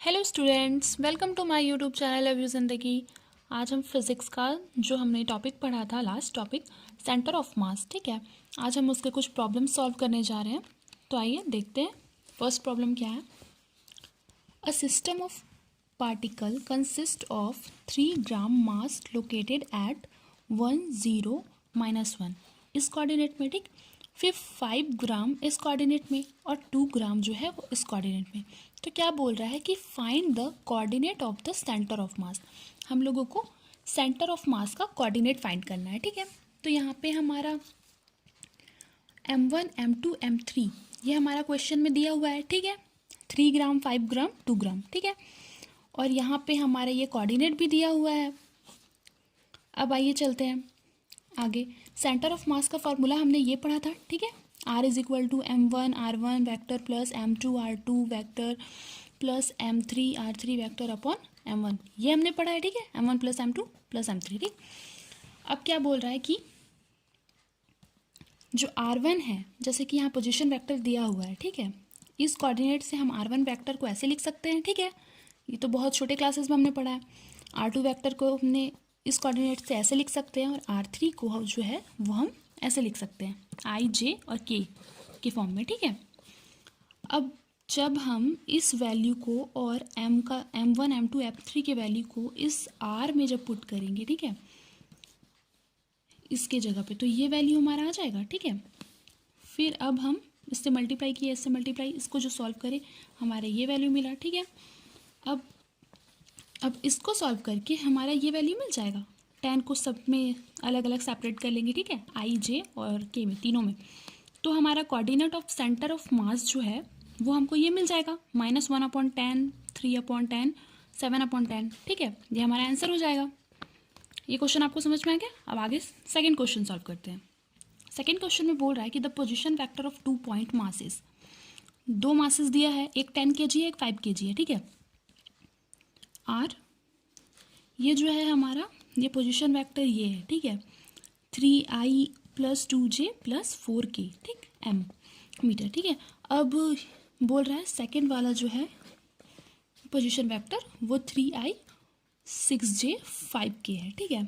Hello students, welcome to my YouTube channel love you Zindagi. आज हम physics का जो हमने टॉपिक पढ़ा था, लास्ट टॉपिक सेंटर ऑफ मास, ठीक है। आज हम उसके कुछ प्रॉब्लम सॉल्व करने जा रहे हैं। तो आइए देखते हैं फर्स्ट प्रॉब्लम क्या है। A system of particle consist of 3 gram mass located at 1 0 -1 इस कोऑर्डिनेट में, ठीक। फिर 5 ग्राम इस कोऑर्डिनेट में और 2 ग्राम जो है वो इस कोऑर्डिनेट में। तो क्या बोल रहा है कि find the coordinate of the centre of मास। हम लोगों को सेंटर ऑफ मास का कोऑर्डिनेट फाइंड करना है, ठीक है। तो यहाँ पे हमारा M1 M2 M3 ये हमारा क्वेश्चन में दिया हुआ है, ठीक है। 3 ग्राम 5 ग्राम 2 ग्राम, ठीक है। और यहाँ पे हमारा ये कोऑर्डिनेट भी दिया हुआ है। अब आइए चलते हैं आगे। सेंटर ऑफ मास का फॉर्मूला हमने ये पढ़ा था, ठीक है। R is equal to M1 R1 vector plus M2 R2 vector plus M3 R3 vector upon M1, ये हमने पढ़ा है, ठीक है। M1 plus M2 plus M3, ठीक। अब क्या बोल रहा है कि जो R1 है, जैसे कि यहाँ पोजीशन वेक्टर दिया हुआ है, ठीक है। इस कोऑर्डिनेट से हम R1 वेक्टर को ऐसे लिख सकते हैं, ठीक है। ये तो बहुत छोटे क्लासेस में हमने पढ़ा है। R2 वेक्टर को हमने इस कोऑर्डिनेट से ऐसे लिख सकते हैं और R3 को जो है वो हम ऐसे लिख सकते हैं, I J और K के फॉर्म में, ठीक है। अब जब हम इस वैल्यू को और M1 M2 M3 के वैल्यू को इस R में जब पुट करेंगे, ठीक है, इसके जगह पे, तो ये वैल्यू हमारा आ जाएगा, ठीक है। फिर अब हम इससे मल्टीप्लाई किए, इससे मल्टीप्लाई, इसको जो सॉल्व करें हमारा ये वैल्यू मिला, ठीक है। अब इसको सॉल्व करके हमारा ये वैल्यू मिल जाएगा। 10 को सब में अलग अलग सेपरेट कर लेंगे, ठीक है, I J और K में, तीनों में। तो हमारा कोऑर्डिनेट ऑफ सेंटर ऑफ मास जो है वो हमको ये मिल जाएगा, -1/10 3/10 7/10, ठीक है। ये हमारा आंसर हो जाएगा। ये क्वेश्चन आपको समझ में आ गया। अब आगे सेकेंड क्वेश्चन सॉल्व करते हैं। सेकेंड क्वेश्चन में बोल रहा है कि the position factor of 2 point masses, 2 masses दिया है, एक 10 kg है, एक 5 kg है, ठीक है। आर ये जो है हमारा, ये पोजीशन वेक्टर ये है, ठीक है। 3I + 2J + 4K, ठीक, M मीटर, ठीक है। अब बोल रहा है सेकेंड वाला जो है पोजीशन वेक्टर वो 3I 6J 5K है, ठीक है।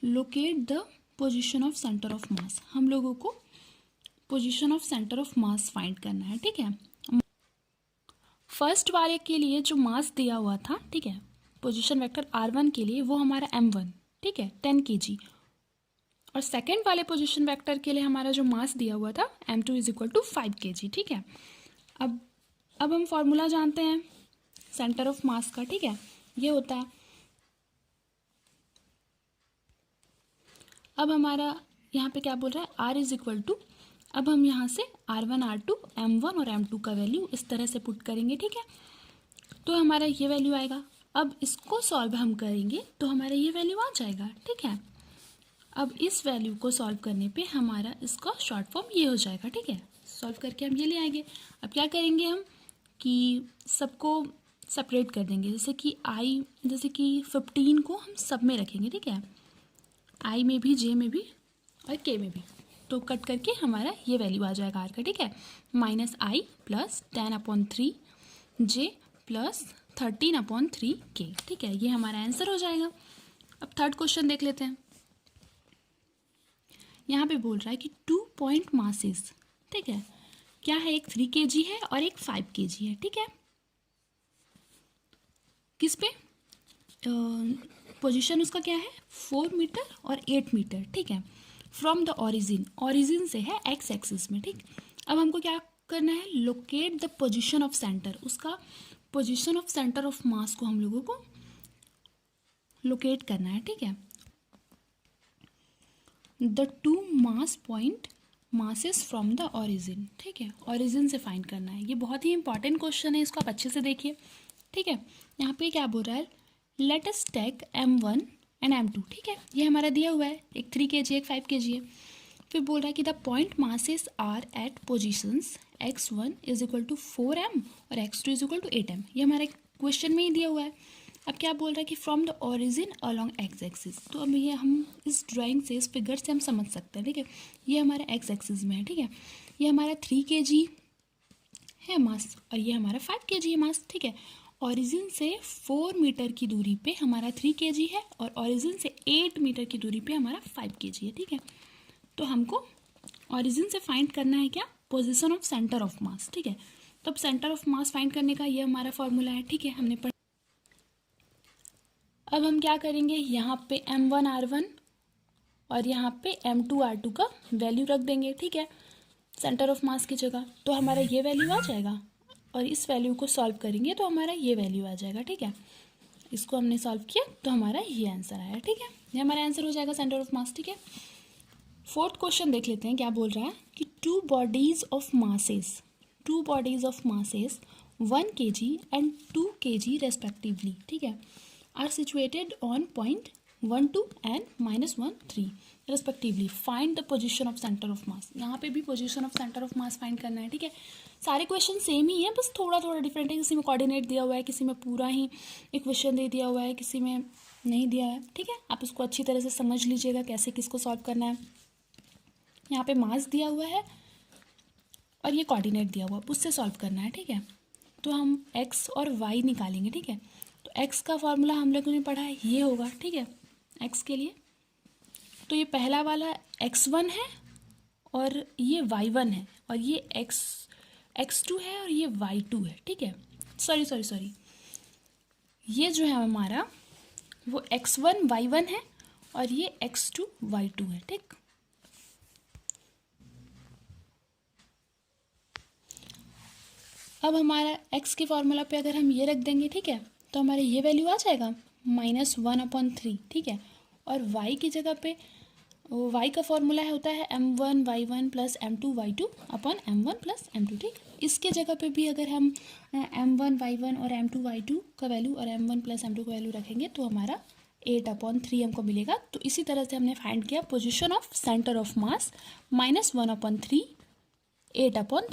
Locate the position of centre of मास, हम लोगों को position of centre of mass find करना है, ठीक है। फर्स्ट वाले के लिए जो मास दिया हुआ था, ठीक है, पोजीशन वेक्टर R1 के लिए वो हमारा M1, ठीक है, 10 kg। और सेकेंड वाले पोजीशन वेक्टर के लिए हमारा जो मास दिया हुआ था M2 = 5 kg, ठीक है। अब हम फॉर्मूला जानते हैं सेंटर ऑफ मास का, ठीक है। ये होता है, अब हमारा यहाँ पे क्या बोल रहा है, R = अब हम यहाँ से R1 R2 M1 और M2 का वैल्यू इस तरह से पुट करेंगे, ठीक है। तो हमारा ये वैल्यू आएगा। अब इसको सॉल्व हम करेंगे तो हमारा ये वैल्यू आ जाएगा, ठीक है। अब इस वैल्यू को सॉल्व करने पे हमारा इसका शॉर्ट फॉर्म ये हो जाएगा, ठीक है। सॉल्व करके हम ये ले आएंगे। अब क्या करेंगे हम कि सबको सेपरेट कर देंगे, जैसे कि 15 को हम सब में रखेंगे, ठीक है, I में भी, J में भी और K में भी। तो कट करके हमारा ये वैल्यू आ जाएगा R का, ठीक है, -I + 10/3 J + 13/3 K, ठीक है। ये हमारा आंसर हो जाएगा। अब थर्ड क्वेश्चन देख लेते हैं। यहाँ पे बोल रहा है कि 2 पॉइंट मासेस, ठीक है, क्या है, एक 3 kg है और एक 5 kg है, ठीक है। किस पे पोजीशन उसका क्या है, 4 मीटर और 8 मीटर, ठीक है। फ्रॉम द ऑरिजिन से है एक्स एक्सिस में, ठीक। अब हमको क्या करना है, locate the position of centre, उसका position of centre of mass को हम लोगों को लोकेट करना है, ठीक है। The 2 mass point masses from the origin, ठीक है, ऑरिजिन से फाइंड करना है। ये बहुत ही इंपॉर्टेंट क्वेश्चन है, इसको आप अच्छे से देखिए, ठीक है। यहाँ पे क्या बोल रहा है, let us take M1 and M2, ठीक है। ये हमारा दिया हुआ है, एक 3 kg एक 5 kg है। फिर बोल रहा है कि the point masses are at positions x1 = 4m और x2 = 8m। ये हमारे क्वेश्चन में ही दिया हुआ है। अब क्या बोल रहा है कि from the origin along x axis. तो अब ये हम इस ड्राइंग से, इस फिगर से हम समझ सकते हैं, ठीक है। ये हमारा एक्स एक्सिस में है, ठीक है। ये हमारा 3 kg है मास और ये हमारा 5 kg है मास, ठीक है। ओरिजिन से 4 मीटर की दूरी पे हमारा 3 kg है और ओरिजिन से 8 मीटर की दूरी पे हमारा 5 kg है, ठीक है। तो हमको ओरिजिन से फाइंड करना है क्या, पोजीशन ऑफ सेंटर ऑफ मास, ठीक है। तो अब सेंटर ऑफ मास फाइंड करने का ये हमारा फॉर्मूला है, ठीक है, हमने पढ़। अब हम क्या करेंगे, यहाँ पे m1r1 और यहाँ पे m2r2 का वैल्यू रख देंगे, ठीक है, सेंटर ऑफ मास की जगह। तो हमारा ये वैल्यू आ जाएगा और इस वैल्यू को सॉल्व करेंगे तो हमारा ये वैल्यू आ जाएगा, ठीक है। इसको हमने सॉल्व किया तो हमारा ये आंसर आया, ठीक है। ये हमारा आंसर हो जाएगा सेंटर ऑफ मास, ठीक है। फोर्थ क्वेश्चन देख लेते हैं क्या बोल रहा है कि two bodies of masses 1 kg and 2 kg respectively, ठीक है, are situated on point 1 2 and -1 3 respectively. Find the position of centre of mass. यहाँ पे भी position of centre of mass find करना है, ठीक है। सारे क्वेश्चन सेम ही है, बस थोड़ा थोड़ा डिफरेंट है। किसी में कोऑर्डिनेट दिया हुआ है, किसी में पूरा ही इक्वेशन दे दिया हुआ है, किसी में नहीं दिया है, ठीक है। आप इसको अच्छी तरह से समझ लीजिएगा कैसे किसको सॉल्व करना है। यहाँ पे मास दिया हुआ है और ये कोऑर्डिनेट दिया हुआ है, उससे सॉल्व करना है, ठीक है। तो हम x और y निकालेंगे, ठीक है। तो x का फॉर्मूला हम लोगों ने पढ़ा है, ये होगा, ठीक है, x के लिए। तो ये पहला वाला x1 है और ये y1 है और ये x2 है और ये y2 है, ठीक है। सॉरी, ये जो है हमारा वो x1 y1 है और ये x2 y2 है, ठीक। अब हमारा x के फॉर्मूला पे अगर हम ये रख देंगे, ठीक है, तो हमारे ये वैल्यू आ जाएगा -1/3, ठीक है। और y की जगह पे y का फॉर्मूला होता है m1y1 + m2y2 upon m1 + m2, ठीक। इसके जगह पे भी अगर हम m1y1 और m2y2 का वैल्यू और m1 + m2 का वैल्यू रखेंगे तो हमारा 8/3 हमको मिलेगा। तो इसी तरह से हमने फाइंड किया position of centre of mass -1/3 8/3।